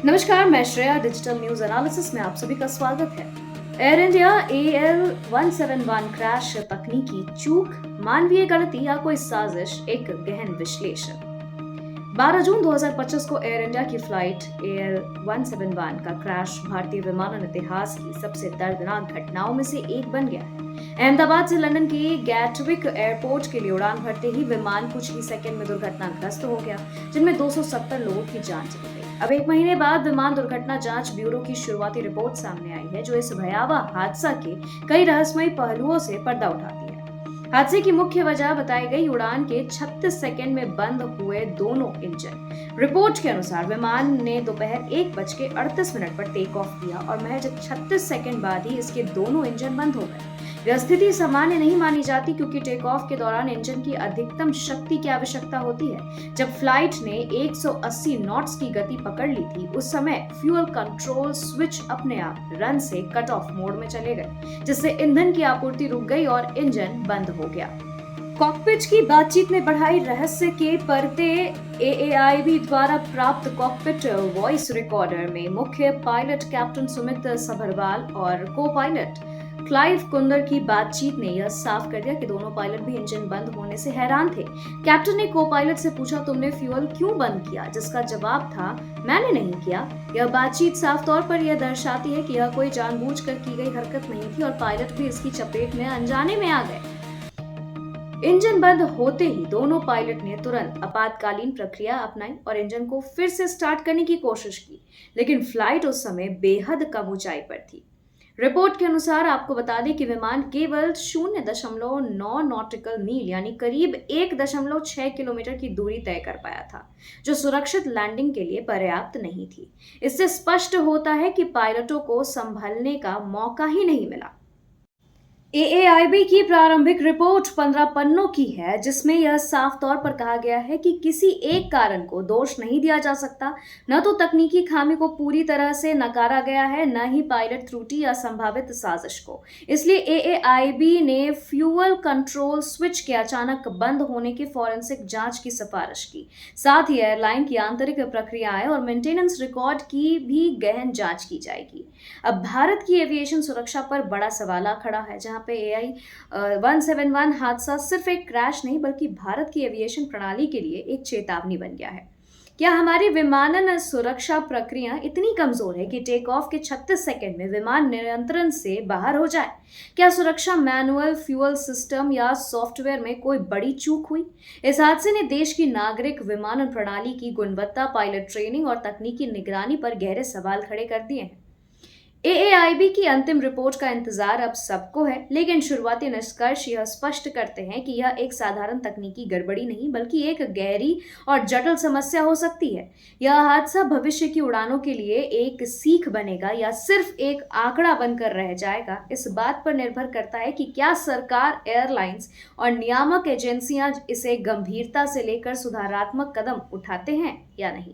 नमस्कार, मैं Shreya digital news analysis में आप सभी का स्वागत है। एयर इंडिया AL171 क्रैश तकनीकी चूक, मानवीय गलती या कोई साजिश, एक गहन विश्लेषण। 12 जून 2025 को एयर इंडिया की फ्लाइट AL171 का क्रैश भारतीय विमानन इतिहास की सबसे दर्दनाक घटनाओं में से एक बन गया है। अहमदाबाद से लंदन के गैटविक एयरपोर्ट के लिए उड़ान भरते ही विमान कुछ ही सेकंड में दुर्घटनाग्रस्त हो गया, जिनमें 270 लोगों की जान चली गई। अब एक महीने बाद विमान दुर्घटना जांच ब्यूरो की शुरुआती रिपोर्ट सामने आई है, जो इस भयावह हादसा के कई रहस्यमयी पहलुओं से पर्दा उठाती है। हादसे की मुख्य वजह बताई गई उड़ान के 36 सेकंड में बंद हुए दोनों इंजन। रिपोर्ट के अनुसार विमान ने दोपहर 1:38 पर टेक ऑफ किया और महज 36 सेकंड बाद ही इसके दोनों इंजन बंद हो गए। यह स्थिति सामान्य नहीं मानी जाती, क्योंकि टेक ऑफ के दौरान इंजन की अधिकतम शक्ति की आवश्यकता होती है। जब फ्लाइट ने 180 नॉट्स की गति पकड़ ली थी, उस समय फ्यूल कंट्रोल स्विच अपने आप रन से कट ऑफ मोड में चले गए, जिससे ईंधन की आपूर्ति रुक गई और इंजन बंद हो गया। कॉकपिट की बातचीत ने बढ़ाई रहस्य के पर्दे। AAIB द्वारा प्राप्त कॉकपिट वॉइस रिकॉर्डर में मुख्य पायलट कैप्टन सुमित सभरवाल और को पायलट क्लाइव कुंदर की बातचीत ने यह साफ कर दिया कि दोनों पायलट भी इंजन बंद होने से हैरान थे। कैप्टन ने को पायलट से पूछा, तुमने फ्यूल क्यों बंद किया? जिसका जवाब था, मैंने नहीं किया। यह बातचीत साफ तौर पर यह दर्शाती है कि यह कोई जानबूझकर की गई हरकत नहीं थी और पायलट भी इसकी चपेट में अनजाने में आ गए। इंजन बंद होते ही दोनों पायलट ने तुरंत आपातकालीन प्रक्रिया अपनाई और इंजन को फिर से स्टार्ट करने की कोशिश की, लेकिन फ्लाइट उस समय बेहद कम ऊंचाई पर थी। रिपोर्ट के अनुसार आपको बता दें कि विमान केवल 0.9 नॉटिकल मील यानी करीब 1.6 किलोमीटर की दूरी तय कर पाया था, जो सुरक्षित लैंडिंग के लिए पर्याप्त नहीं थी। इससे स्पष्ट होता है कि पायलटों को संभलने का मौका ही नहीं मिला। AAIB की प्रारंभिक रिपोर्ट 15 पन्नों की है, जिसमें यह साफ तौर पर कहा गया है कि किसी एक कारण को दोष नहीं दिया जा सकता। न तो तकनीकी खामी को पूरी तरह से नकारा गया है, न ही पायलट त्रुटि या संभावित साजिश को। इसलिए AAIB ने फ्यूल कंट्रोल स्विच के अचानक बंद होने की फॉरेंसिक जांच की सिफारिश की। साथ ही एयरलाइन की आंतरिक प्रक्रियाएं और मेंटेनेंस रिकॉर्ड की भी गहन जांच की जाएगी। अब भारत की एविएशन सुरक्षा पर बड़ा सवाल खड़ा है, जहां पे AI171 हादसा सिर्फ एक क्रैश नहीं, बल्कि भारत की एविएशन प्रणाली के लिए एक चेतावनी बन गया है। क्या हमारी विमानन सुरक्षा प्रक्रिया इतनी कमजोर है कि टेक ऑफ के 36 सेकंड में विमान नियंत्रण से बाहर हो जाए? क्या सुरक्षा मैनुअल, फ्यूल सिस्टम या सॉफ्टवेयर में कोई बड़ी चूक हुई? इस हादसे ने देश की नागरिक विमानन प्रणाली की गुणवत्ता, पायलट ट्रेनिंग और तकनीकी निगरानी पर गहरे सवाल खड़े कर दिए हैं। AAIB की अंतिम रिपोर्ट का इंतजार अब सबको है, लेकिन शुरुआती निष्कर्ष यह स्पष्ट करते हैं कि यह एक साधारण तकनीकी गड़बड़ी नहीं, बल्कि एक गहरी और जटिल समस्या हो सकती है। यह हादसा भविष्य की उड़ानों के लिए एक सीख बनेगा या सिर्फ एक आंकड़ा बनकर रह जाएगा, इस बात पर निर्भर करता है कि क्या सरकार, एयरलाइंस और नियामक एजेंसियां इसे गंभीरता से लेकर सुधारात्मक कदम उठाते हैं या नहीं।